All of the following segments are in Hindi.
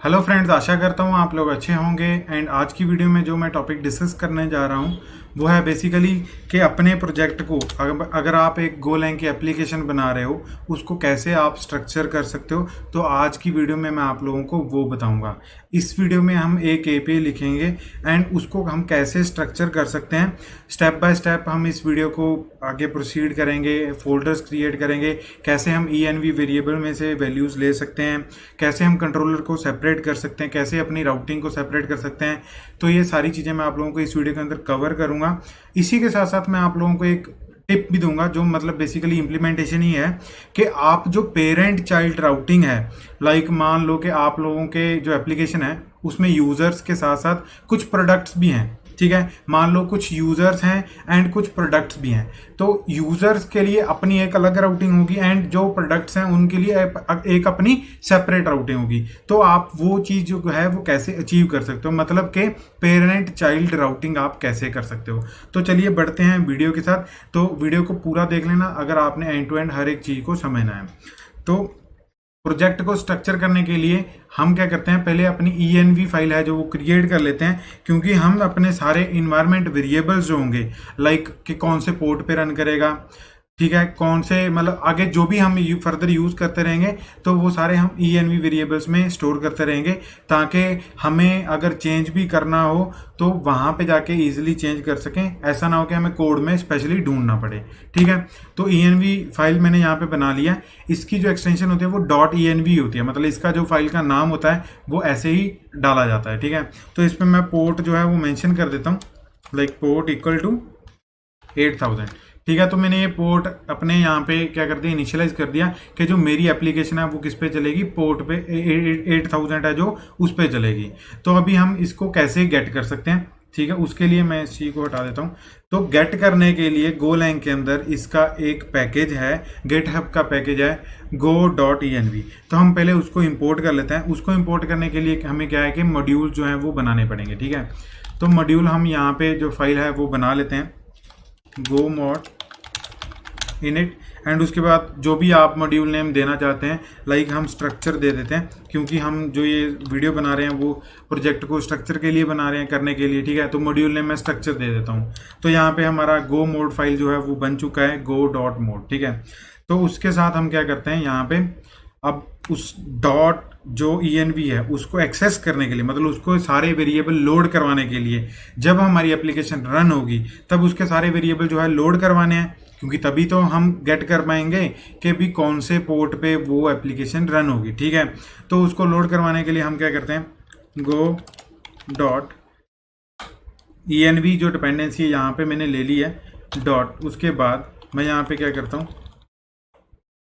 हेलो फ्रेंड्स, आशा करता हूँ आप लोग अच्छे होंगे। एंड आज की वीडियो में जो मैं टॉपिक डिस्कस करने जा रहा हूँ वो है बेसिकली कि अपने प्रोजेक्ट को अगर आप एक गोलैंग की एप्लीकेशन बना रहे हो उसको कैसे आप स्ट्रक्चर कर सकते हो। तो आज की वीडियो में मैं आप लोगों को वो बताऊंगा। इस वीडियो में हम एक एपीआई लिखेंगे एंड उसको हम कैसे स्ट्रक्चर कर सकते हैं। स्टेप बाय स्टेप हम इस वीडियो को आगे प्रोसीड करेंगे, फोल्डर्स क्रिएट करेंगे, कैसे हम ENV वेरिएबल में से वैल्यूज़ ले सकते हैं, कैसे हम कंट्रोलर को सेपरेट कर सकते हैं, कैसे अपनी राउटिंग को सेपरेट कर सकते हैं। तो ये सारी चीज़ें मैं आप लोगों को इस वीडियो के अंदर कवर करूँगा। इसी के साथ साथ मैं आप लोगों को एक टिप भी दूंगा जो मतलब बेसिकली इम्प्लीमेंटेशन ही है कि आप जो पेरेंट चाइल्ड राउटिंग है, लाइक मान लो कि आप लोगों के जो एप्लीकेशन है उसमें यूज़र्स के साथ साथ कुछ प्रोडक्ट्स भी हैं। ठीक है, मान लो कुछ यूज़र्स हैं एंड कुछ प्रोडक्ट्स भी हैं। तो यूज़र्स के लिए अपनी एक अलग राउटिंग होगी एंड जो प्रोडक्ट्स हैं उनके लिए एक अपनी सेपरेट राउटिंग होगी। तो आप वो चीज़ जो है वो कैसे अचीव कर सकते हो, मतलब कि पेरेंट चाइल्ड राउटिंग आप कैसे कर सकते हो। तो चलिए बढ़ते हैं वीडियो के साथ। तो वीडियो को पूरा देख लेना अगर आपने एंड टू एंड हर एक चीज़ को समझना है। तो प्रोजेक्ट को स्ट्रक्चर करने के लिए हम क्या करते हैं, पहले अपनी ENV फाइल है जो वो क्रिएट कर लेते हैं, क्योंकि हम अपने सारे इन्वायरमेंट वेरिएबल्स जो होंगे, लाइक कि कौन से पोर्ट पे रन करेगा, ठीक है, कौन से मतलब आगे जो भी हम फर्दर यूज़ करते रहेंगे तो वो सारे हम ENV वेरिएबल्स में स्टोर करते रहेंगे, ताकि हमें अगर चेंज भी करना हो तो वहाँ पे जाके इजीली चेंज कर सकें। ऐसा ना हो कि हमें कोड में स्पेशली ढूंढना पड़े। ठीक है, तो ENV फाइल मैंने यहाँ पे बना लिया। इसकी जो एक्सटेंशन होती है वो .env होती है, मतलब इसका जो फाइल का नाम होता है वो ऐसे ही डाला जाता है। ठीक है, तो इस पर मैं पोर्ट जो है वो मेंशन कर देता हूँ, लाइक पोर्ट इक्वल टू 8000। ठीक है, तो मैंने ये पोर्ट अपने यहाँ पे क्या कर दिया, इनिशियलाइज कर दिया कि जो मेरी एप्लीकेशन है वो किस पे चलेगी, पोर्ट पे 8000 है जो उस पे चलेगी। तो अभी हम इसको कैसे गेट कर सकते हैं, ठीक है, उसके लिए मैं इस चीज़ को हटा देता हूँ। तो गेट करने के लिए गोलैंग के अंदर इसका एक पैकेज है, गेटहब का पैकेज है go.env। तो हम पहले उसको इंपोर्ट कर लेते हैं। उसको इंपोर्ट करने के लिए हमें क्या है कि मॉड्यूल जो है वो बनाने पड़ेंगे। ठीक है, तो मॉड्यूल हम यहाँ पे जो फाइल है वो बना लेते हैं, go mod init, एंड उसके बाद जो भी आप मॉड्यूल नेम देना चाहते हैं, लाइक हम स्ट्रक्चर दे देते हैं, क्योंकि हम जो ये वीडियो बना रहे हैं वो प्रोजेक्ट को स्ट्रक्चर के लिए बना रहे हैं, करने के लिए। ठीक है, तो मॉड्यूल नेम मैं स्ट्रक्चर दे देता हूँ। तो यहाँ पे हमारा go mod फाइल जो है वो बन चुका है, go.mod। ठीक है, तो उसके साथ हम क्या करते हैं, यहाँ पे अब उस डॉट जो ENV है उसको एक्सेस करने के लिए, मतलब उसको सारे वेरिएबल लोड करवाने के लिए, जब हमारी एप्लीकेशन रन होगी तब उसके सारे वेरिएबल जो है लोड करवाने हैं, क्योंकि तभी तो हम गेट कर पाएंगे कि भी कौन से पोर्ट पे वो एप्लीकेशन रन होगी। ठीक है, तो उसको लोड करवाने के लिए हम क्या करते हैं, go.env जो डिपेंडेंसी है यहाँ पे मैंने ले ली है डॉट, उसके बाद मैं यहाँ पे क्या करता हूँ,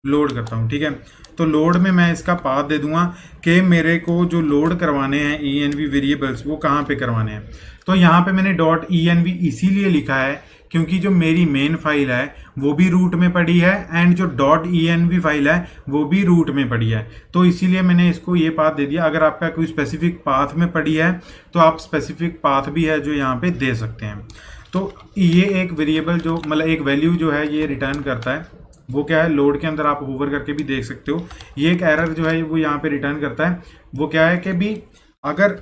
लोड करता हूँ। ठीक है, तो लोड में मैं इसका पाथ दे दूंगा कि मेरे को जो लोड करवाने हैं ENV वेरिएबल्स वो कहाँ पे करवाने हैं। तो यहाँ पे मैंने .env इसीलिए लिखा है क्योंकि जो मेरी मेन फाइल है वो भी रूट में पड़ी है एंड जो .env फाइल है वो भी रूट में पड़ी है, तो इसीलिए मैंने इसको ये पाथ दे दिया। अगर आपका कोई स्पेसिफिक पाथ में पड़ी है तो आप स्पेसिफिक पाथ भी है जो यहाँ पे दे सकते हैं। तो ये एक वेरिएबल जो मतलब एक वैल्यू जो है ये रिटर्न करता है, वो क्या है, लोड के अंदर आप होवर करके भी देख सकते हो। ये एक एरर जो है वो यहाँ पे रिटर्न करता है, वो क्या है कि भी अगर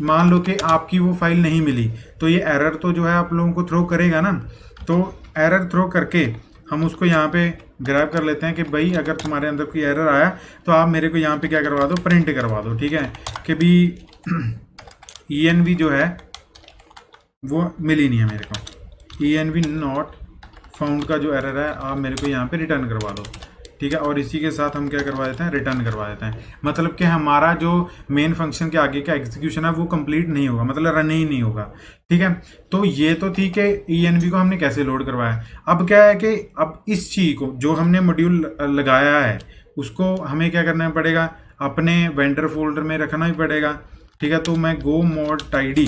मान लो कि आपकी वो फाइल नहीं मिली तो ये एरर तो जो है आप लोगों को थ्रो करेगा ना। तो एरर थ्रो करके हम उसको यहाँ पे ग्रैब कर लेते हैं कि भाई अगर तुम्हारे अंदर कोई एरर आया तो आप मेरे को यहाँ पे क्या करवा दो, प्रिंट करवा दो। ठीक है, कि भी ENV जो है वो मिली नहीं है मेरे को, ENV नॉट फाउंड का जो एरर है आप मेरे को यहाँ पे रिटर्न करवा दो। ठीक है, और इसी के साथ हम क्या करवा देते हैं, रिटर्न करवा देते हैं, मतलब कि हमारा जो मेन फंक्शन के आगे का एग्जीक्यूशन है वो कंप्लीट नहीं होगा, मतलब रन ही नहीं होगा। ठीक है, तो ये तो ठीक है, ENV को हमने कैसे लोड करवाया। अब क्या है कि अब इस चीज़ को जो हमने मॉड्यूल लगाया है उसको हमें क्या करना पड़ेगा, अपने वेंडर फोल्डर में रखना ही पड़ेगा। ठीक है, तो मैं go mod tidy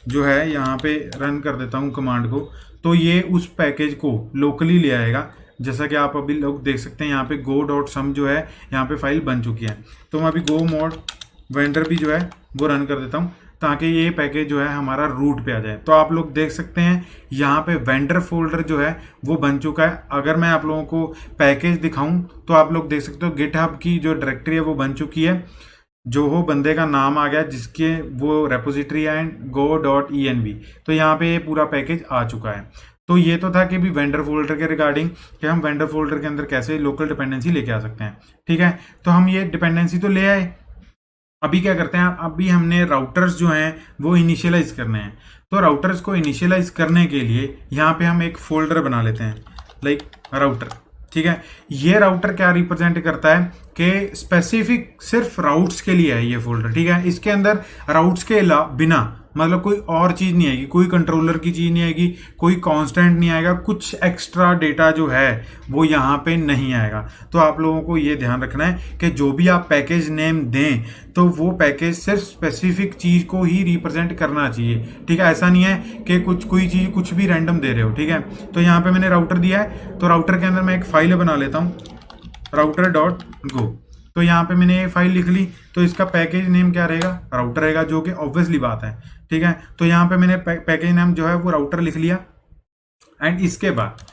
जो है यहाँ पे रन कर देता हूँ कमांड को, तो ये उस पैकेज को लोकली ले आएगा। जैसा कि आप अभी लोग देख सकते हैं यहाँ पे go.sum जो है यहाँ पे फाइल बन चुकी है। तो मैं अभी go mod vendor भी जो है वो रन कर देता हूँ ताकि ये पैकेज जो है हमारा रूट पे आ जाए। तो आप लोग देख सकते हैं यहाँ पे वेंडर फोल्डर जो है वो बन चुका है। अगर मैं आप लोगों को पैकेज दिखाऊं तो आप लोग देख सकते हो गिटहब की जो डायरेक्टरी है वो बन चुकी है। जो हो बंदे का नाम आ गया जिसके वो repository and go dot env, तो यहाँ पे ये पूरा पैकेज आ चुका है। तो ये तो था कि भी वेंडर फोल्डर के रिगार्डिंग कि हम वेंडर फोल्डर के अंदर कैसे लोकल डिपेंडेंसी लेके आ सकते हैं। ठीक है, तो हम ये डिपेंडेंसी तो ले आए। अभी क्या करते हैं, अभी हमने राउटर्स जो हैं वो इनिशियलाइज करने हैं। तो राउटर्स को इनिशियलाइज करने के लिए यहाँ पे हम एक फोल्डर बना लेते हैं, लाइक राउटर। ठीक है, ये राउटर क्या रिप्रेजेंट करता है कि स्पेसिफिक सिर्फ राउट्स के लिए है ये फोल्डर। ठीक है, इसके अंदर राउट्स के बिना मतलब कोई और चीज़ नहीं आएगी, कोई कंट्रोलर की चीज़ नहीं आएगी, कोई कांस्टेंट नहीं आएगा, कुछ एक्स्ट्रा डेटा जो है वो यहाँ पे नहीं आएगा। तो आप लोगों को ये ध्यान रखना है कि जो भी आप पैकेज नेम दें तो वो पैकेज सिर्फ स्पेसिफिक चीज़ को ही रिप्रेजेंट करना चाहिए। ठीक है, ऐसा नहीं है कि कोई चीज़ कुछ भी रैंडम दे रहे हो। ठीक है, तो यहाँ पे मैंने राउटर दिया है, तो राउटर के अंदर मैं एक फाइल बना लेता हूँ, राउटर डॉट गो। तो यहाँ पे मैंने ये फाइल लिख ली, तो इसका पैकेज नेम क्या रहेगा, राउटर रहेगा, जो कि ऑब्वियसली बात है। ठीक है, तो यहाँ पे मैंने पैकेज नेम जो है वो राउटर लिख लिया। एंड इसके बाद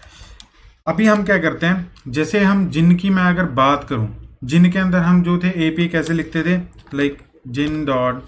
अभी हम क्या करते हैं, जैसे हम जिन की मैं अगर बात करूं, जिन के अंदर हम जो थे एपीआई कैसे लिखते थे, लाइक जिन डॉट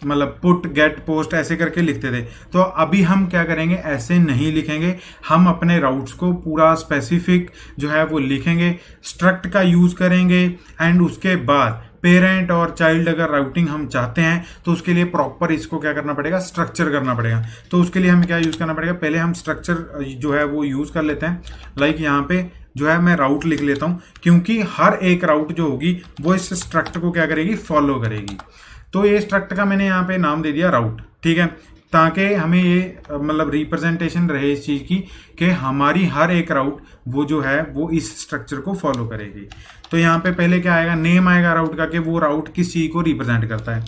मतलब पुट गेट पोस्ट ऐसे करके लिखते थे। तो अभी हम क्या करेंगे, ऐसे नहीं लिखेंगे, हम अपने राउट्स को पूरा स्पेसिफिक जो है वो लिखेंगे, स्ट्रक्ट का यूज करेंगे। एंड उसके बाद पेरेंट और चाइल्ड अगर राउटिंग हम चाहते हैं तो उसके लिए प्रॉपर इसको क्या करना पड़ेगा, स्ट्रक्चर करना पड़ेगा। तो उसके लिए हमें क्या यूज करना पड़ेगा, पहले हम स्ट्रक्चर जो है वो यूज कर लेते हैं। लाइक यहाँ पे जो है मैं राउट लिख लेता हूँ, क्योंकि हर एक राउट जो होगी वो इस स्ट्रक्ट को क्या करेगी, फॉलो करेगी। तो ये स्ट्रक्ट का मैंने यहाँ पे नाम दे दिया राउट। ठीक है, ताकि हमें ये मतलब रिप्रेजेंटेशन रहे इस चीज़ की कि हमारी हर एक राउट वो जो है वो इस स्ट्रक्चर को फॉलो करेगी। तो यहाँ पे पहले क्या आएगा, नेम आएगा राउट का कि वो राउट किस चीज़ को रिप्रेजेंट करता है।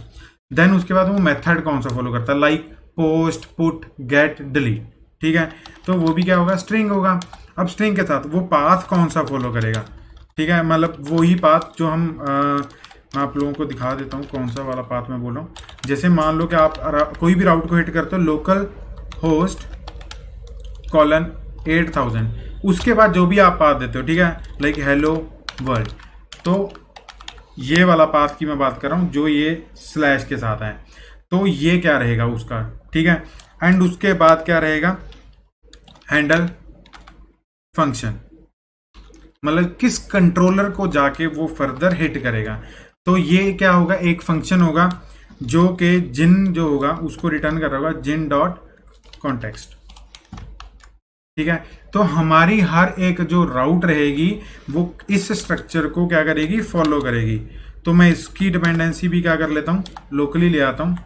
देन उसके बाद वो मेथड कौन सा फॉलो करता है, like post put get delete. ठीक है, तो वो भी क्या होगा, स्ट्रिंग होगा। अब स्ट्रिंग के साथ वो पाथ कौन सा फॉलो करेगा। ठीक है, मतलब वही पाथ जो हम मैं आप लोगों को दिखा देता हूँ कौन सा वाला पाथ मैं बोल रहा हूँ। जैसे मान लो कि आप कोई भी राउट को हिट करते हो, लोकल होस्ट कॉलन 8000, उसके बाद जो भी आप पाथ देते हो, ठीक है, लाइक हेलो वर्ल्ड, तो ये वाला पाथ की मैं बात कर रहा हूँ जो ये स्लैश के साथ है। तो ये क्या रहेगा उसका, ठीक है। एंड उसके बाद क्या रहेगा, हैंडल फंक्शन, मतलब किस कंट्रोलर को जाके वो फर्दर हिट करेगा। तो ये क्या होगा, एक फंक्शन होगा जो कि जिन जो होगा उसको रिटर्न कर रहा होगा, जिन डॉट कॉन्टेक्स्ट। ठीक है, तो हमारी हर एक जो राउट रहेगी वो इस स्ट्रक्चर को क्या करेगी, फॉलो करेगी। तो मैं इसकी डिपेंडेंसी भी क्या कर लेता हूँ, लोकली ले आता हूँ।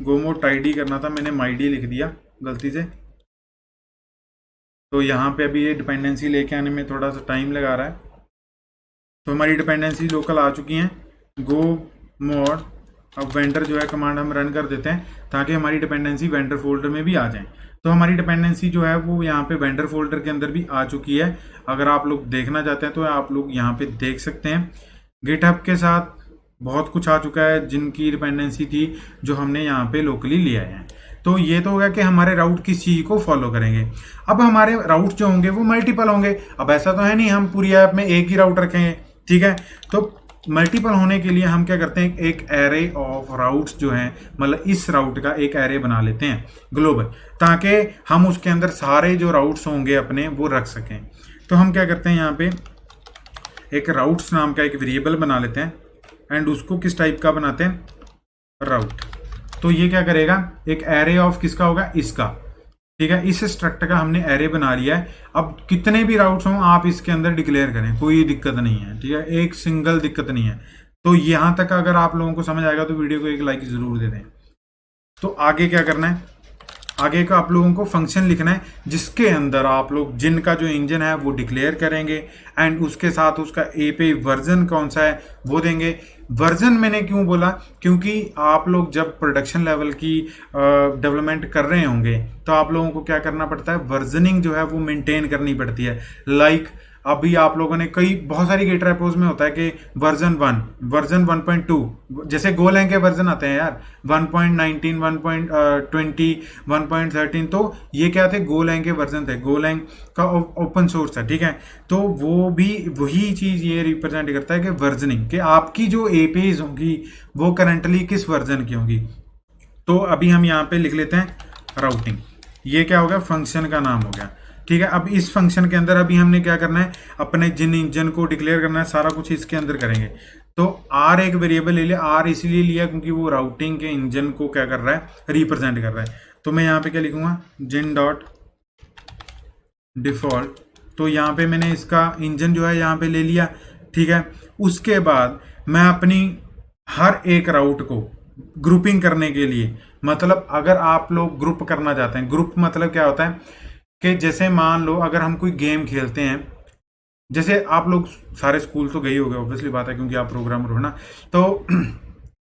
गोमोट आईडी करना था, मैंने माईडी लिख दिया गलती से। तो यहाँ पे अभी ये डिपेंडेंसी लेके आने में थोड़ा सा टाइम लगा रहा है। तो हमारी डिपेंडेंसी लोकल आ चुकी हैं। गो मोड, अब वेंडर जो है कमांड हम रन कर देते हैं ताकि हमारी डिपेंडेंसी वेंडर फोल्डर में भी आ जाए। तो हमारी डिपेंडेंसी जो है वो यहाँ पे वेंडर फोल्डर के अंदर भी आ चुकी है। अगर आप लोग देखना चाहते हैं तो आप लोग यहाँ पे देख सकते हैं। गिटहब के साथ बहुत कुछ आ चुका है जिनकी डिपेंडेंसी थी जो हमने यहाँ पे लोकली लिया है। तो ये तो होगा कि हमारे राउट किस चीज़ को फॉलो करेंगे। अब हमारे राउट जो होंगे वो मल्टीपल होंगे। अब ऐसा तो है नहीं हम पूरी ऐप में एक ही राउट रखेंगे, ठीक है। तो मल्टीपल होने के लिए हम क्या करते हैं, एक एरे ऑफ राउट्स जो हैं, मतलब इस राउट का एक एरे बना लेते हैं ग्लोबल, ताकि हम उसके अंदर सारे जो राउट्स होंगे अपने वो रख सकें। तो हम क्या करते हैं, यहाँ पे एक राउट्स नाम का एक वेरिएबल बना लेते हैं। एंड उसको किस टाइप का बनाते हैं, राउट। तो ये क्या करेगा, एक एरे ऑफ किसका होगा, इसका, ठीक है। इस स्ट्रक्ट का हमने एरे बना लिया है। अब कितने भी राउट्स हों आप इसके अंदर डिक्लेयर करें, कोई दिक्कत नहीं है, ठीक है, एक सिंगल दिक्कत नहीं है। तो यहाँ तक अगर आप लोगों को समझ आएगा तो वीडियो को एक लाइक जरूर दे दें। तो आगे क्या करना है, आगे का आप लोगों को फंक्शन लिखना है जिसके अंदर आप लोग जिन का जो इंजन है वो डिक्लेयर करेंगे। एंड उसके साथ उसका एपीआई वर्जन कौन सा है वो देंगे। वर्जन मैंने क्यों बोला, क्योंकि आप लोग जब प्रोडक्शन लेवल की डेवलपमेंट कर रहे होंगे तो आप लोगों को क्या करना पड़ता है, वर्जनिंग जो है वो मेंटेन करनी पड़ती है। लाइक अभी आप लोगों ने कई बहुत सारी गेट रेपोज में होता है कि वर्जन 1, वर्जन 1.2, जैसे गोलैंग के वर्जन आते हैं यार 1.19, 1.20, 1.13, तो ये क्या थे, गोलैंग के वर्जन थे। गोलैंग का ओपन सोर्स है, ठीक है। तो वो भी वही चीज ये रिप्रेजेंट करता है कि वर्जनिंग, कि आपकी जो एपीआईज होंगी वो करंटली किस वर्जन की होंगी। तो अभी हम यहाँ पे लिख लेते हैं राउटिंग, ये क्या हो गया, फंक्शन का नाम हो गया, ठीक है। अब इस फंक्शन के अंदर अभी हमने क्या करना है, अपने जिन इंजन को डिक्लेयर करना है सारा कुछ इसके अंदर करेंगे। तो आर एक वेरिएबल ले लिया, आर इसलिए लिया क्योंकि वो राउटिंग के इंजन को क्या कर रहा है, रिप्रेजेंट कर रहा है। तो मैं यहाँ पे क्या लिखूंगा, जिन डॉट डिफॉल्ट। तो यहाँ पे मैंने इसका इंजन जो है यहाँ पे ले लिया, ठीक है। उसके बाद मैं अपनी हर एक राउट को ग्रुपिंग करने के लिए, मतलब अगर आप लोग ग्रुप करना चाहते हैं, ग्रुप मतलब क्या होता है कि जैसे मान लो अगर हम कोई गेम खेलते हैं, जैसे आप लोग सारे स्कूल तो गए हो गए, ऑब्वियसली बात है क्योंकि आप प्रोग्रामर हो ना। तो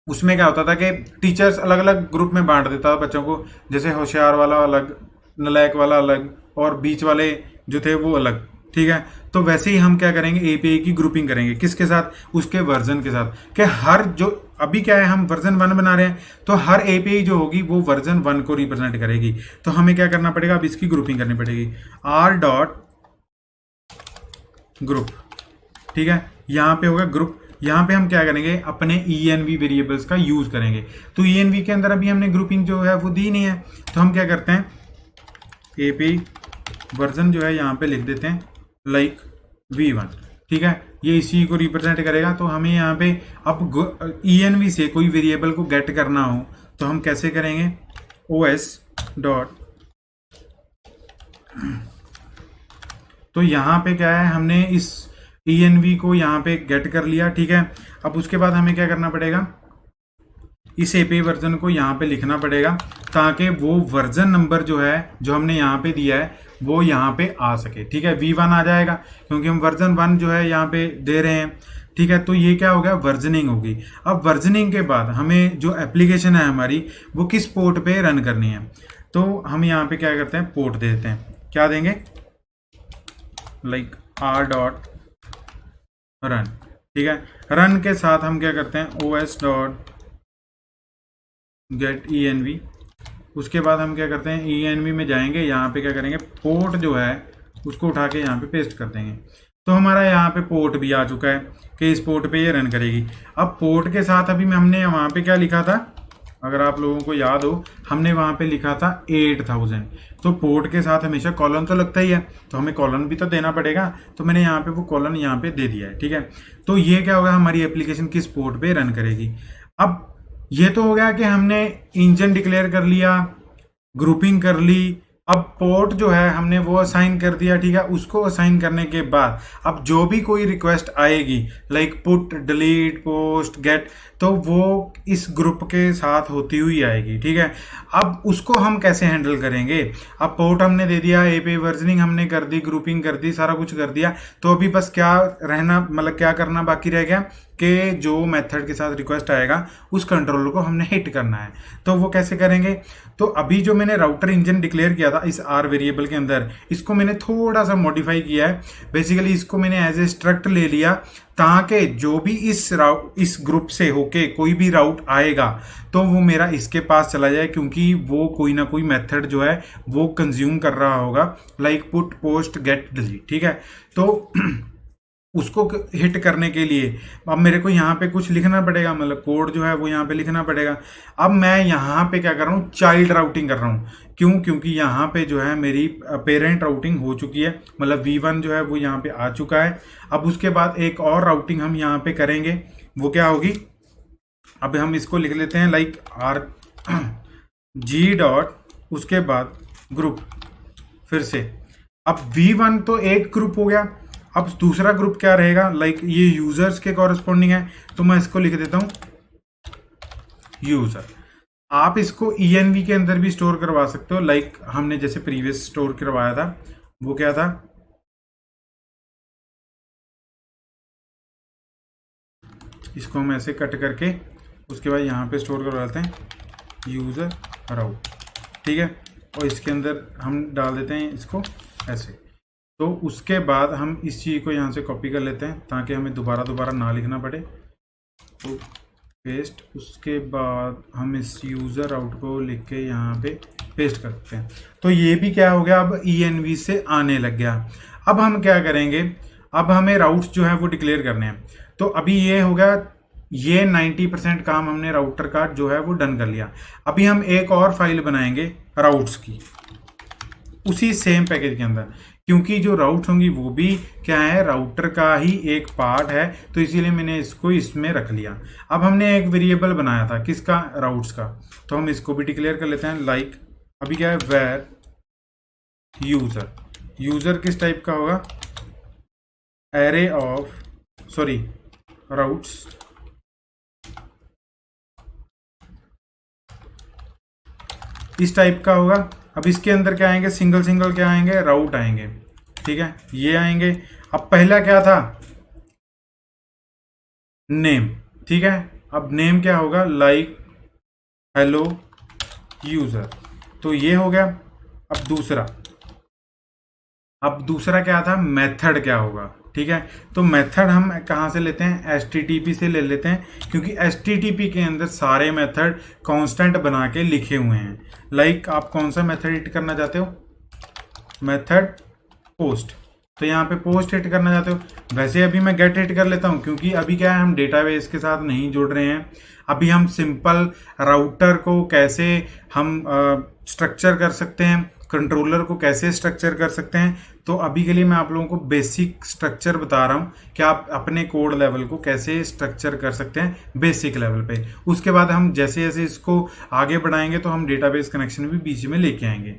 उसमें क्या होता था कि टीचर्स अलग अलग ग्रुप में बांट देता था बच्चों को, जैसे होशियार वाला अलग, नलायक वाला अलग, और बीच वाले जो थे वो अलग, ठीक है। तो वैसे ही हम क्या करेंगे, एपीआई की ग्रुपिंग करेंगे, किसके साथ, उसके वर्जन के साथ, कि हर जो अभी क्या है, हम वर्जन 1 बना रहे हैं, तो हर एपीआई जो होगी वो वर्जन 1 को रिप्रेजेंट करेगी। तो हमें क्या करना पड़ेगा, अब इसकी ग्रुपिंग करनी पड़ेगी, आर डॉट ग्रुप, ठीक है। यहाँ पे होगा ग्रुप, यहाँ पे हम क्या करेंगे, अपने env वेरिएबल्स का यूज करेंगे। तो env के अंदर अभी हमने ग्रुपिंग जो है वो दी नहीं है, तो हम क्या करते हैं, एपी वर्जन जो है यहाँ पे लिख देते हैं लाइक v1, ठीक है। ये इसी को रिप्रेजेंट करेगा। तो हमें यहाँ पे अब env से कोई वेरिएबल को गेट करना हो तो हम कैसे करेंगे, os डॉट, तो यहाँ पे क्या है, हमने इस env को यहाँ पे गेट कर लिया, ठीक है। अब उसके बाद हमें क्या करना पड़ेगा, इस एपीआई वर्जन को यहाँ पे लिखना पड़ेगा ताकि वो वर्जन नंबर जो है जो हमने यहाँ पे दिया है वो यहाँ पे आ सके, ठीक है। v1 आ जाएगा क्योंकि हम वर्जन 1 जो है यहाँ पे दे रहे हैं, ठीक है। तो ये क्या हो गया, वर्जनिंग होगी। अब वर्जनिंग के बाद हमें जो एप्लीकेशन है हमारी वो किस पोर्ट पे रन करनी है, तो हम यहाँ पे क्या करते हैं, पोर्ट दे देते हैं, क्या देंगे, लाइक r डॉट रन, ठीक है। रन के साथ हम क्या करते हैं, os डॉट गेट env। उसके बाद हम क्या करते हैं, env में जाएंगे, यहाँ पे क्या करेंगे, पोर्ट जो है उसको उठा के यहाँ पे पेस्ट कर देंगे। तो हमारा यहाँ पे पोर्ट भी आ चुका है कि इस पोर्ट पे ये रन करेगी। अब पोर्ट के साथ अभी हमने वहाँ पे क्या लिखा था, अगर आप लोगों को याद हो, हमने वहाँ पे लिखा था 8000। तो पोर्ट के साथ हमेशा कॉलन तो लगता ही है, तो हमें कॉलन भी तो देना पड़ेगा। तो मैंने यहाँ पे वो कॉलन यहाँ पे दे दिया है, ठीक है। तो ये क्या होगा, हमारी एप्लीकेशन किस पोर्ट पे रन करेगी। अब ये तो हो गया कि हमने इंजन डिक्लेयर कर लिया, ग्रुपिंग कर ली। अब पोर्ट जो है हमने वो असाइन कर दिया, ठीक है। उसको असाइन करने के बाद अब जो भी कोई रिक्वेस्ट आएगी like put, delete, post, get, तो वो इस ग्रुप के साथ होती हुई आएगी, ठीक है। अब उसको हम कैसे हैंडल करेंगे, अब पोर्ट हमने दे दिया, एपीआई वर्जनिंग हमने कर दी, ग्रुपिंग कर दी, सारा कुछ कर दिया। तो अभी बस क्या रहना, मतलब क्या करना बाकी रह गया कि जो मेथड के साथ रिक्वेस्ट आएगा उस कंट्रोलर को हमने हिट करना है। तो वो कैसे करेंगे, तो अभी जो मैंने राउटर इंजन डिक्लेयर किया था इस आर वेरिएबल के अंदर, इसको मैंने थोड़ा सा मॉडिफाई किया है। बेसिकली इसको मैंने एज ए स्ट्रक्ट ले लिया ताकि जो भी इस ग्रुप से होके कोई भी राउट आएगा तो वो मेरा इसके पास चला जाए, क्योंकि वो कोई ना कोई मेथड जो है वो कंज्यूम कर रहा होगा, like put, post, get, delete, ठीक है। तो उसको हिट करने के लिए अब मेरे को यहाँ पे कुछ लिखना पड़ेगा, मतलब कोड जो है वो यहाँ पे लिखना पड़ेगा। अब मैं यहाँ पे क्या कर रहा हूँ, चाइल्ड राउटिंग कर रहा हूँ। क्यों, क्योंकि यहाँ पे जो है मेरी पेरेंट राउटिंग हो चुकी है, मतलब v1 जो है वो यहाँ पे आ चुका है। अब उसके बाद एक और राउटिंग हम यहाँ पे करेंगे, वो क्या होगी, अब हम इसको लिख लेते हैं लाइक आर जी डॉट, उसके बाद ग्रुप, फिर से अब v1 तो एक ग्रुप हो गया। अब दूसरा ग्रुप क्या रहेगा, लाइक ये यूजर्स के कॉरेस्पॉन्डिंग है, तो मैं इसको लिख देता हूं यूजर। आप इसको env के अंदर भी स्टोर करवा सकते हो, लाइक हमने जैसे प्रीवियस स्टोर करवाया था, वो क्या था, इसको हम ऐसे कट करके उसके बाद यहाँ पे स्टोर करवा देते हैं यूजर राउट, ठीक है। और इसके अंदर हम डाल देते हैं इसको ऐसे। तो उसके बाद हम इस चीज़ को यहाँ से कॉपी कर लेते हैं ताकि हमें दोबारा ना लिखना पड़े। तो पेस्ट, उसके बाद हम इस यूज़र आउट को लिख के यहाँ पे पेस्ट करते हैं। तो ये भी क्या हो गया, अब ENV से आने लग गया। अब हम क्या करेंगे, अब हमें राउट्स जो है वो डिक्लेयर करने हैं। तो अभी ये हो गया, ये 90% काम हमने राउटर का जो है वो डन कर लिया। अभी हम एक और फाइल बनाएंगे राउट्स की, उसी सेम पैकेज के अंदर, क्योंकि जो राउट्स होंगी वो भी क्या है, राउटर का ही एक पार्ट है, तो इसीलिए मैंने इसको इसमें रख लिया। अब हमने एक वेरिएबल बनाया था किसका, राउट्स का, तो हम इसको भी डिक्लेयर कर लेते हैं। लाइक अभी क्या है, वेर यूजर, यूजर किस टाइप का होगा, एरे ऑफ सॉरी राउट्स, इस टाइप का होगा। अब इसके अंदर क्या आएंगे, सिंगल क्या आएंगे, राउट आएंगे, ठीक है, ये आएंगे। अब पहला क्या था, नेम, ठीक है। अब नेम क्या होगा, लाइक हेलो यूजर, तो ये हो गया। अब दूसरा क्या था, मेथड क्या होगा, ठीक है। तो मेथड हम कहाँ से लेते हैं, HTTP से ले लेते हैं, क्योंकि HTTP के अंदर सारे मेथड कांस्टेंट बना के लिखे हुए हैं। लाइक आप कौन सा मेथड हिट करना चाहते हो, मेथड पोस्ट, तो यहाँ पे पोस्ट हिट करना चाहते हो। वैसे अभी मैं गेट हिट कर लेता हूँ, क्योंकि अभी क्या है, हम डेटाबेस के साथ नहीं जुड़ रहे हैं। अभी हम सिंपल राउटर को कैसे हम स्ट्रक्चर कर सकते हैं, कंट्रोलर को कैसे स्ट्रक्चर कर सकते हैं, तो अभी के लिए मैं आप लोगों को बेसिक स्ट्रक्चर बता रहा हूँ कि आप अपने कोड लेवल को कैसे स्ट्रक्चर कर सकते हैं बेसिक लेवल पे। उसके बाद हम जैसे जैसे इसको आगे बढ़ाएंगे तो हम डेटाबेस कनेक्शन भी बीच में लेके आएंगे।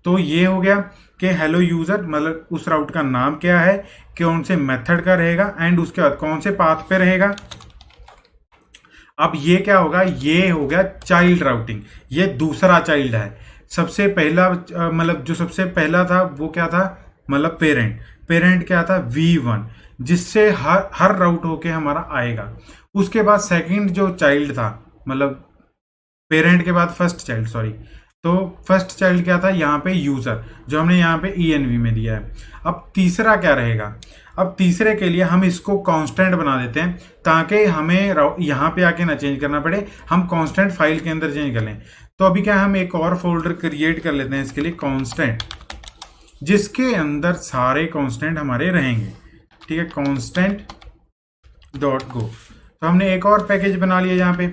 तो ये हो गया कि हेलो यूजर, मतलब उस राउट का नाम क्या है, कौन से मेथड का रहेगा, एंड उसके बाद कौन से पाथ पे रहेगा। अब ये क्या होगा, ये हो गया चाइल्ड राउटिंग, ये दूसरा चाइल्ड है। सबसे पहला मतलब जो सबसे पहला था वो क्या था, मतलब पेरेंट क्या था, V1, जिससे हर राउट होके हमारा आएगा। उसके बाद सेकंड जो चाइल्ड था, मतलब पेरेंट के बाद फर्स्ट चाइल्ड, सॉरी, तो फर्स्ट चाइल्ड क्या था, यहाँ पे यूजर, जो हमने यहाँ पे ENV में दिया है। अब तीसरा क्या रहेगा, अब तीसरे के लिए हम इसको कांस्टेंट बना देते हैं ताकि हमें यहाँ पे आके ना चेंज करना पड़े, हम कांस्टेंट फाइल के अंदर चेंज कर लें। तो अभी क्या, हम एक और फोल्डर क्रिएट कर लेते हैं इसके लिए, कांस्टेंट, जिसके अंदर सारे कांस्टेंट हमारे रहेंगे, ठीक है, constant.go। तो हमने एक और पैकेज बना लिया, यहाँ पे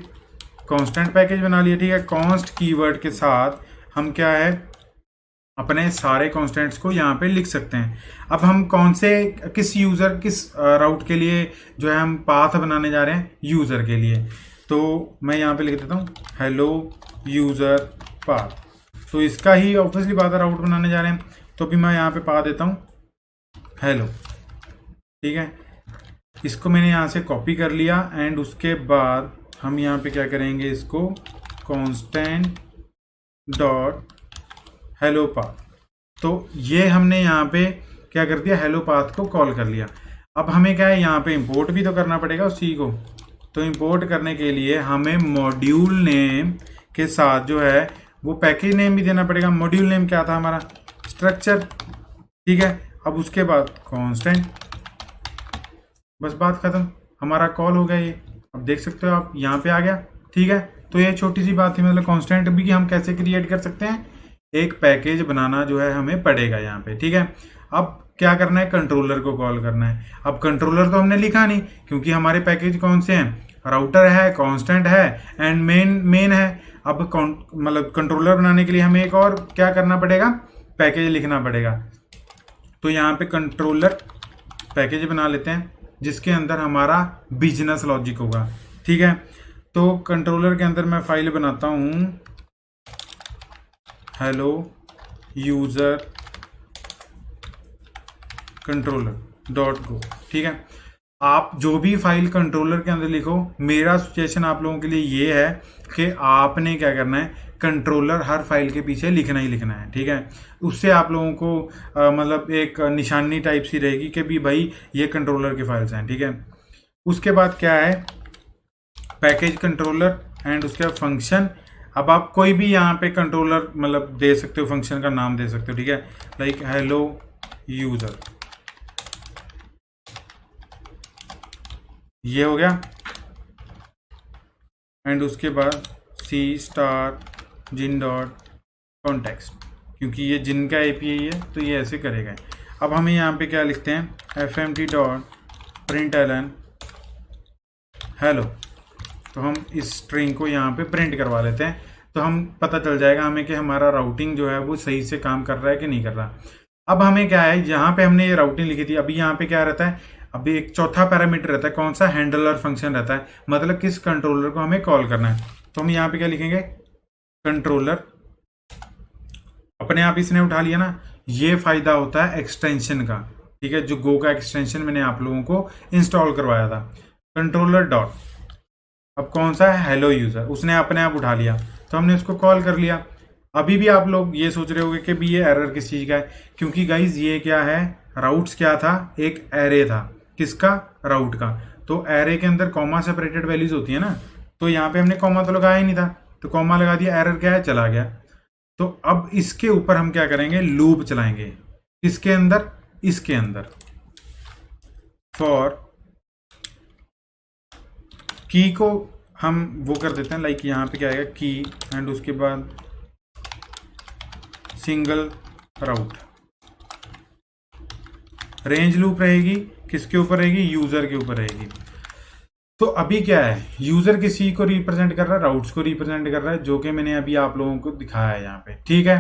कांस्टेंट पैकेज बना लिया, ठीक है। कॉन्स्ट कीवर्ड के साथ हम क्या है, अपने सारे कांस्टेंट्स को यहाँ पे लिख सकते हैं। अब हम किस राउट के लिए जो है हम पाथ बनाने जा रहे हैं, यूजर के लिए, तो मैं यहाँ पे लिख देता हूँ हेलो यूजर पाथ। तो इसका ही ऑब्वियसली बात है, राउट बनाने जा रहे हैं, तो भी मैं यहाँ पे पा देता हूँ हेलो, ठीक है। इसको मैंने यहाँ से कॉपी कर लिया, एंड उसके बाद हम यहाँ पे क्या करेंगे, इसको constant डॉट हेलो पाथ, तो ये हमने यहाँ पे क्या कर दिया, हेलो पाथ को कॉल कर लिया। अब हमें क्या है, यहाँ पे इंपोर्ट भी तो करना पड़ेगा उसी को। तो इंपोर्ट करने के लिए हमें मॉड्यूल नेम के साथ जो है वो पैकेज नेम भी देना पड़ेगा। मॉड्यूल नेम क्या था हमारा, स्ट्रक्चर, ठीक है। अब उसके बाद कांस्टेंट, बस बात खत्म, हमारा कॉल हो गया ये। अब देख सकते हो आप, यहाँ पे आ गया, ठीक है। तो ये छोटी सी बात थी, मतलब कांस्टेंट भी हम कैसे क्रिएट कर सकते हैं, एक पैकेज बनाना जो है हमें पड़ेगा यहाँ पे, ठीक है। अब क्या करना है, कंट्रोलर को कॉल करना है। अब कंट्रोलर तो हमने लिखा नहीं, क्योंकि हमारे पैकेज कौन से हैं, राउटर है, कांस्टेंट है, एंड मेन है। अब मतलब कंट्रोलर बनाने के लिए हमें एक और क्या करना पड़ेगा, पैकेज लिखना पड़ेगा। तो यहाँ पे कंट्रोलर पैकेज बना लेते हैं, जिसके अंदर हमारा बिजनेस लॉजिक होगा, ठीक है। तो कंट्रोलर के अंदर मैं फाइल बनाता हूँ हेलो यूजर controller.go, ठीक है। आप जो भी फाइल कंट्रोलर के अंदर लिखो, मेरा सजेशन आप लोगों के लिए ये है कि आपने क्या करना है, कंट्रोलर हर फाइल के पीछे लिखना ही लिखना है, ठीक है। उससे आप लोगों को मतलब एक निशानी टाइप सी रहेगी कि भी भाई ये कंट्रोलर के फाइल्स हैं, ठीक है। उसके बाद क्या है, पैकेज कंट्रोलर, एंड उसके बाद फंक्शन। अब आप कोई भी यहाँ पे कंट्रोलर मतलब दे सकते हो, फंक्शन का नाम दे सकते हो, ठीक है, लाइक हेलो यूजर, ये हो गया, एंड उसके बाद सी स्टार जिन डॉट कॉन्टेक्स्ट, क्योंकि ये जिन का एपीआई है तो ये ऐसे करेगा। अब हमें यहाँ पे क्या लिखते हैं, fmt dot print LN hello. तो हम इस स्ट्रिंग को यहाँ पे प्रिंट करवा लेते हैं, तो हम पता चल जाएगा हमें कि हमारा राउटिंग जो है वो सही से काम कर रहा है कि नहीं कर रहा। अब हमें क्या है, यहाँ पे हमने ये राउटिंग लिखी थी, अभी यहाँ पे क्या रहता है, अभी एक चौथा पैरामीटर रहता है, कौन सा, हैंडलर फंक्शन रहता है, मतलब किस कंट्रोलर को हमें कॉल करना है। तो हम यहाँ पे क्या लिखेंगे, कंट्रोलर, अपने आप इसने उठा लिया ना। ये फायदा होता है एक्सटेंशन का, ठीक है, जो गो का एक्सटेंशन मैंने आप लोगों को इंस्टॉल करवाया था, कंट्रोलर डॉट, अब कौन सा है, हेलो यूजर, उसने अपने आप उठा लिया, तो हमने उसको कॉल कर लिया। अभी भी आप लोग ये सोच रहे होंगे कि भी ये एरर किस चीज़ का है, क्योंकि गाइज ये क्या है, राउट्स क्या था, एक एरे था, किसका, राउट का। तो एरे के अंदर कॉमा सेपरेटेड वैल्यूज होती है ना, तो यहाँ पे हमने कॉमा तो लगाया ही नहीं था, तो कॉमा लगा दिया, एरर क्या है, चला गया। तो अब इसके ऊपर हम क्या करेंगे, लूप चलाएंगे, इसके अंदर, इसके अंदर, फॉर की को हम वो कर देते हैं, लाइक यहाँ पे क्या आएगा, की एंड उसके बाद सिंगल राउट, रेंज लूप रहेगी, किसके ऊपर रहेगी, यूजर के ऊपर रहेगी। तो अभी क्या है, यूजर किसी को रिप्रेजेंट कर रहा है, राउट्स को रिप्रेजेंट कर रहा है, जो कि मैंने अभी आप लोगों को दिखाया है यहाँ पे, ठीक है।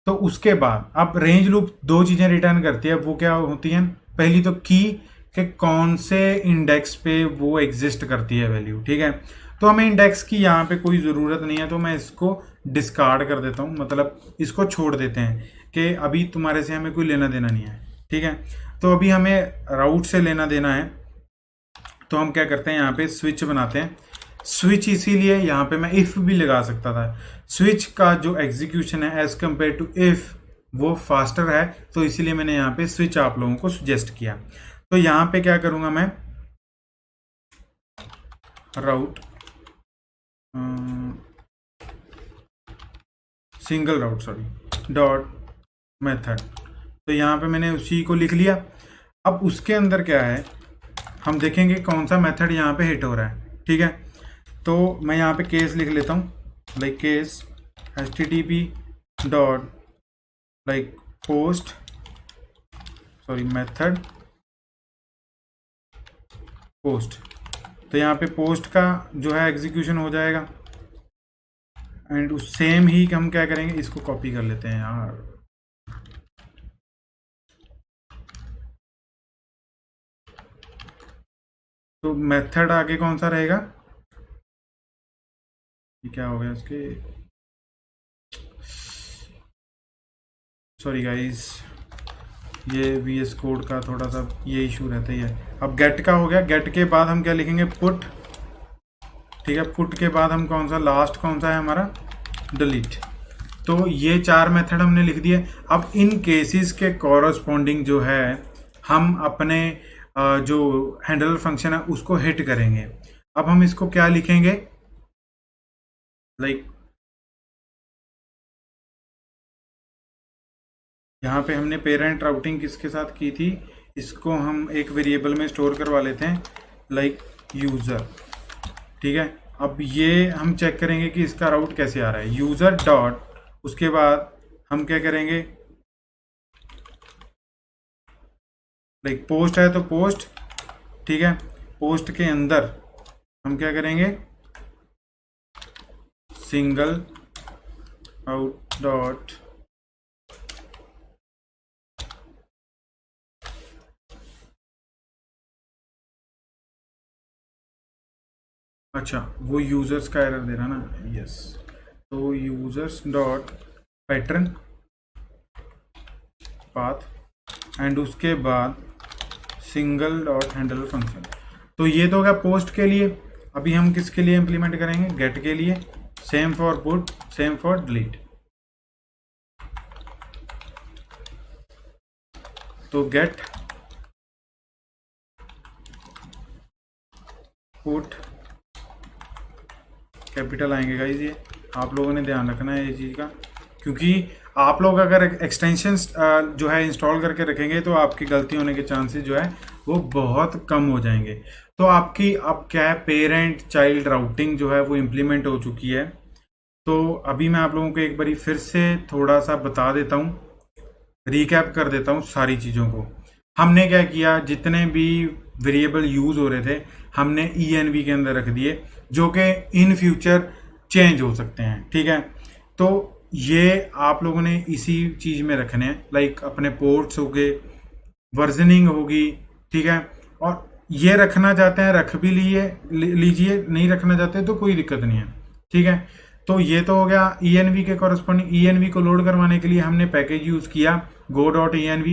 तो उसके बाद अब रेंज लूप दो चीजें रिटर्न करती है, वो क्या होती हैं, पहली तो की के कौन से इंडेक्स पे वो एग्जिस्ट करती है वैल्यू, ठीक है। तो हमें इंडेक्स की यहाँ पे कोई ज़रूरत नहीं है, तो मैं इसको डिस्कार्ड कर देता हूँ, मतलब इसको छोड़ देते हैं कि अभी तुम्हारे से हमें कोई लेना देना नहीं है, ठीक है। तो अभी हमें राउट से लेना देना है, तो हम क्या करते हैं, यहाँ पे स्विच बनाते हैं। स्विच इसीलिए यहाँ पे मैं इफ़ भी लगा सकता था, स्विच का जो एग्जीक्यूशन है एज कम्पेयर टू इफ़ वो फास्टर है, तो इसीलिए मैंने यहाँ पे स्विच आप लोगों को सजेस्ट किया। तो यहाँ पे क्या करूँगा मैं, राउट सिंगल राउट सॉरी डॉट मेथड, तो यहाँ पे मैंने उसी को लिख लिया। अब उसके अंदर क्या है, हम देखेंगे कौन सा मेथड यहाँ पे हिट हो रहा है, ठीक है। तो मैं यहाँ पे केस लिख लेता हूँ, like case http dot like post sorry method post, तो यहाँ पे पोस्ट का जो है एग्जीक्यूशन हो जाएगा, एंड उस सेम ही हम क्या करेंगे, इसको कॉपी कर लेते हैं यार, तो मेथड आगे कौन सा रहेगा, ये क्या हो गया इसके, सॉरी गाइस, ये VS कोड का थोड़ा सा ये इशू रहता ही है। अब गेट का हो गया, गेट के बाद हम क्या लिखेंगे, पुट, ठीक है, पुट के बाद हम कौन सा, लास्ट कौन सा है हमारा, डिलीट। तो ये चार मेथड हमने लिख दिए। अब इन केसेस के कॉरस्पॉन्डिंग जो है हम अपने जो हैंडलर फंक्शन है उसको हिट करेंगे। अब हम इसको क्या लिखेंगे, लाइक यहाँ पे हमने पेरेंट राउटिंग किसके साथ की थी, इसको हम एक वेरिएबल में स्टोर करवा लेते हैं, लाइक यूज़र, ठीक है। अब ये हम चेक करेंगे कि इसका राउट कैसे आ रहा है, यूज़र डॉट, उसके बाद हम क्या करेंगे, लाइक पोस्ट है तो पोस्ट, ठीक है, पोस्ट के अंदर हम क्या करेंगे, सिंगल आउट डॉट अच्छा वो यूजर्स का एरर दे रहा ना, यस, तो users dot pattern path and उसके बाद सिंगल डॉट हैंडलर फंक्शन। तो ये तो हो गया पोस्ट के लिए। अभी हम किसके लिए इंप्लीमेंट करेंगे, गेट के लिए, same for put, same for delete. तो गेट पुट कैपिटल आएंगे गाइस, ये आप लोगों ने ध्यान रखना है ये चीज़ का, क्योंकि आप लोग अगर एक्सटेंशंस जो है इंस्टॉल करके रखेंगे तो आपकी गलती होने के चांसेस जो है वो बहुत कम हो जाएंगे। तो आपकी अब क्या है, पेरेंट चाइल्ड राउटिंग जो है वो इम्प्लीमेंट हो चुकी है। तो अभी मैं आप लोगों को एक बारी फिर से थोड़ा सा बता देता हूँ, रिकैप कर देता हूँ सारी चीज़ों को। हमने क्या किया, जितने भी वेरिएबल यूज़ हो रहे थे हमने ENV के अंदर रख दिए, जो कि इन फ्यूचर चेंज हो सकते हैं। ठीक है, तो ये आप लोगों ने इसी चीज़ में रखने हैं, लाइक अपने पोर्ट्स हो गए, वर्जनिंग होगी। ठीक है, और ये रखना चाहते हैं रख भी लीजिए, नहीं रखना चाहते तो कोई दिक्कत नहीं है। ठीक है, तो ये तो हो गया ENV के कॉरस्पॉन्डिंग। ENV को लोड करवाने के लिए हमने पैकेज यूज किया go.env,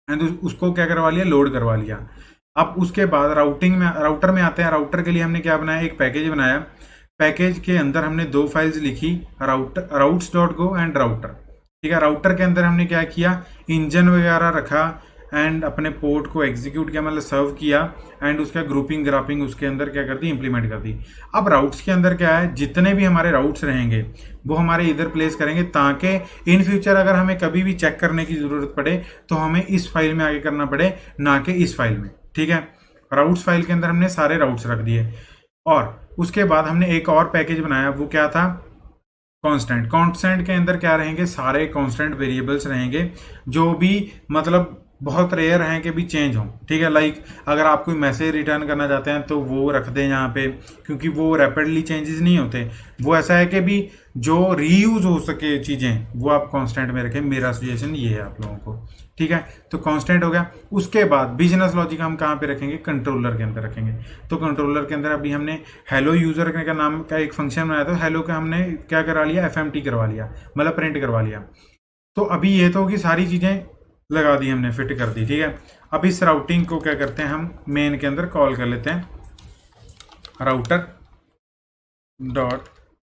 एंड उसको क्या करवा लिया, लोड करवा लिया। अब उसके बाद राउटिंग में, राउटर में आते हैं। राउटर के लिए हमने क्या बनाया, एक पैकेज बनाया। पैकेज के अंदर हमने दो फाइल्स लिखी, routes.go एंड राउटर। ठीक है, राउटर के अंदर हमने क्या किया, इंजन वगैरह रखा एंड अपने पोर्ट को एग्जीक्यूट किया, मतलब सर्व किया, एंड उसका ग्रुपिंग ग्रापिंग उसके अंदर क्या कर दी, इंप्लीमेंट कर दी। अब राउट्स के अंदर क्या है, जितने भी हमारे राउट्स रहेंगे वो हमारे इधर प्लेस करेंगे, ताकि इन फ्यूचर अगर हमें कभी भी चेक करने की जरूरत पड़े तो हमें इस फाइल में आगे करना पड़े, ना कि इस फाइल में। ठीक है, राउट्स फाइल के अंदर हमने सारे राउट्स रख दिए। और उसके बाद हमने एक और पैकेज बनाया, वो क्या था, कांस्टेंट। कांस्टेंट के अंदर क्या रहेंगे, सारे कांस्टेंट वेरिएबल्स रहेंगे, जो भी मतलब बहुत रेयर हैं कि भी चेंज हों। ठीक है, लाइक अगर आप कोई मैसेज रिटर्न करना चाहते हैं तो वो रख दें यहाँ पे, क्योंकि वो रैपिडली चेंजेस नहीं होते। वो ऐसा है कि भी जो रीयूज हो सके चीज़ें वो आप कांस्टेंट में रखें। मेरा सजेशन ये है आप लोगों को। ठीक है, तो कांस्टेंट हो गया। उसके बाद बिजनेस लॉजिक हम कहाँ पे रखेंगे, कंट्रोलर के अंदर रखेंगे। तो कंट्रोलर के अंदर अभी हमने हेलो यूजर का नाम का एक फंक्शन बनाया था, हेलो का हमने क्या करा लिया, FMT करवा लिया, मतलब प्रिंट करवा लिया। तो अभी ये तो होगी, सारी चीज़ें लगा दी हमने, फिट कर दी। ठीक है, अब इस राउटिंग को क्या करते हैं, हम मेन के अंदर कॉल कर लेते हैं, राउटर डॉट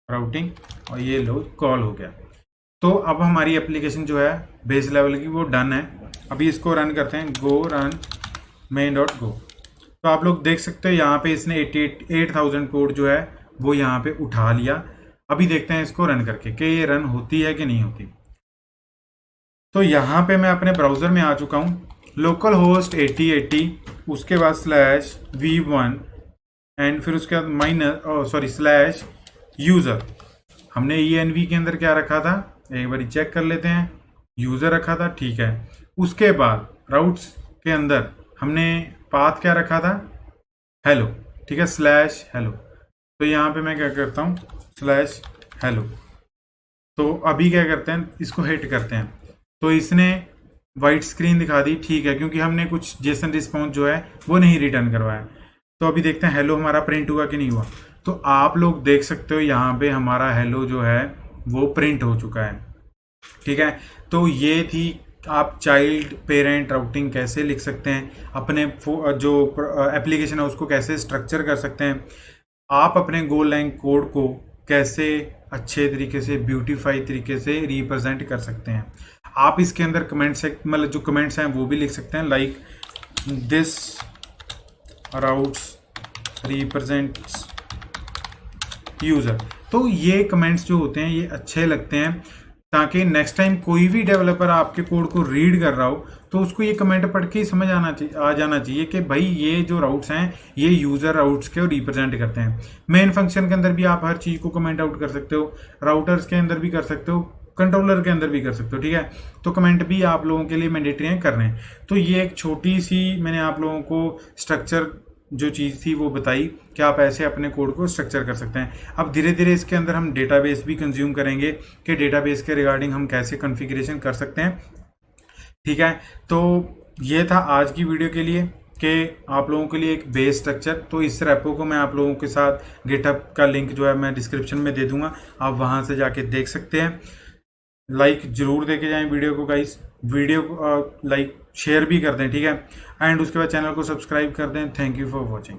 राउटिंग, और ये लो कॉल हो गया। तो अब हमारी एप्लीकेशन जो है बेस लेवल की वो डन है। अभी इसको रन करते हैं, गो रन main.go। तो आप लोग देख सकते हो यहाँ पे इसने 8,000 कोड जो है वो यहाँ पे उठा लिया। अभी देखते हैं इसको रन करके कि ये रन होती है कि नहीं होती। तो यहाँ पे मैं अपने ब्राउज़र में आ चुका हूँ, लोकल होस्ट 8080, उसके बाद /v1 एंड फिर उसके बाद /यूज़र। हमने ENV के अंदर क्या रखा था, एक बार चेक कर लेते हैं, यूज़र रखा था। ठीक है, उसके बाद राउट्स के अंदर हमने पाथ क्या रखा था, हेलो। ठीक है, /hello। तो यहाँ पे मैं क्या करता हूँ, /hello। तो अभी क्या करते हैं, इसको हिट करते हैं, तो इसने वाइट स्क्रीन दिखा दी। ठीक है, क्योंकि हमने कुछ जेसन रिस्पॉन्स जो है वो नहीं रिटर्न करवाया। तो अभी देखते हैं हेलो हमारा प्रिंट हुआ कि नहीं हुआ। तो आप लोग देख सकते हो यहाँ पे हमारा हेलो जो है वो प्रिंट हो चुका है। ठीक है, तो ये थी आप चाइल्ड पेरेंट राउटिंग कैसे लिख सकते हैं, अपने जो एप्लीकेशन है उसको कैसे स्ट्रक्चर कर सकते हैं, आप अपने गोल लाइन कोड को कैसे अच्छे तरीके से ब्यूटीफाई तरीके से रिप्रेजेंट कर सकते हैं। आप इसके अंदर कमेंट्स, मतलब जो कमेंट्स हैं वो भी लिख सकते हैं, like this routes represents user. तो ये कमेंट्स जो होते हैं ये अच्छे लगते हैं, ताकि नेक्स्ट टाइम कोई भी डेवलपर आपके कोड को रीड कर रहा हो तो उसको ये कमेंट पढ़ के ही समझ आ जाना चाहिए कि भाई ये जो राउट्स हैं ये यूज़र राउट्स के रिप्रेजेंट करते हैं। मेन फंक्शन के अंदर भी आप हर चीज़ को कमेंट आउट कर सकते हो, राउटर्स के अंदर भी कर सकते हो, कंट्रोलर के अंदर भी कर सकते हो। ठीक है, तो कमेंट भी आप लोगों के लिए मैंडेटरी हैं करने। तो ये एक छोटी सी मैंने आप लोगों को स्ट्रक्चर जो चीज़ थी वो बताई कि आप ऐसे अपने कोड को स्ट्रक्चर कर सकते हैं। अब धीरे धीरे इसके अंदर हम डेटाबेस भी कंज्यूम करेंगे कि डेटाबेस के रिगार्डिंग हम कैसे कॉन्फ़िगरेशन कर सकते हैं। ठीक है, तो ये था आज की वीडियो के लिए कि आप लोगों के लिए एक बेस स्ट्रक्चर। तो इस रेपो को मैं आप लोगों के साथ गिटहब का लिंक जो है मैं डिस्क्रिप्शन में दे दूंगा, आप वहाँ से जाके देख सकते हैं। लाइक जरूर देखे जाएं वीडियो को गाइस, वीडियो को लाइक शेयर भी कर दें। ठीक है, एंड उसके बाद चैनल को सब्सक्राइब कर दें। Thank you for watching.